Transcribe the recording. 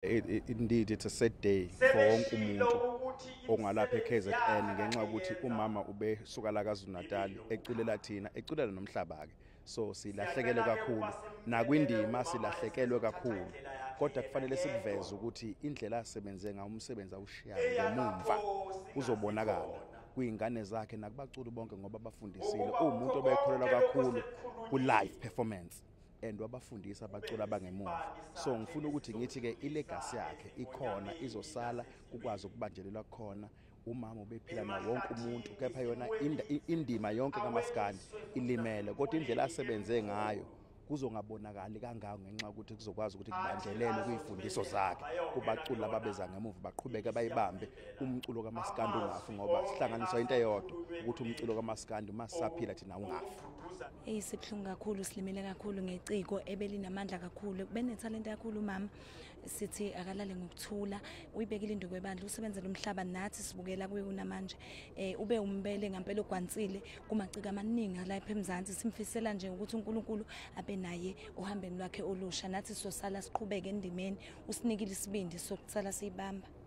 Indeed, it's a sad day for wonke umuntu ongalapha eKZN ngenxa ukuthi umama ubesuka la KwaZulu-Natal eculela thina eculela nomhlaba ke so silahlekelwe kakhulu nakwindima silahlekelwe kakhulu kodwa kufanele sikuveze ukuthi indlela asebenze ngayo umsebenzi awushiyayo ngemumva uzobonakala kuyingane zakhe nakubaculi bonke ngoba bafundisile umuntu obekholelwa kakhulu ku live performance and wabafundisa abaculi abangemuva so ngifuna ukuthi ngithi ke ilegacy yakhe ikhona izosala ukwazi ukubanjelela khona umama ubephila na wonke umuntu kepha yona indima yonke kaMaskandi ilimele kodwa indlela asebenze ngayo kuzongabonakali kangako ngenxa ukuthi kuzokwazi ukuthi kubanjelele kuyifundiso zakhe kubaculi ababeza ngemuva baqhubeke bayibambe umculo kaMaskandi ungafi ngoba sihlanganiswa into eyodwa ukuthi umculo kaMaskandi masaphila thina ungafi. Sibhlungu kakhulu silimele kakhulu ngeciko ebelinamandla kakhulu benetalent kakhulu mama sithi akalale ngokuthula uyibekile induku ebandla usebenzela umhlaba nathi sibukela kuye kunamanje ube umbele ngempela ogwansile kumaciko amaningi lapha eMzansi simfisela nje ukuthi uNkulunkulu abe naye uhambeni lwakhe olusha nathi sosala siqhubeke endimeni usinikile isibindi sokutsala siyibamba.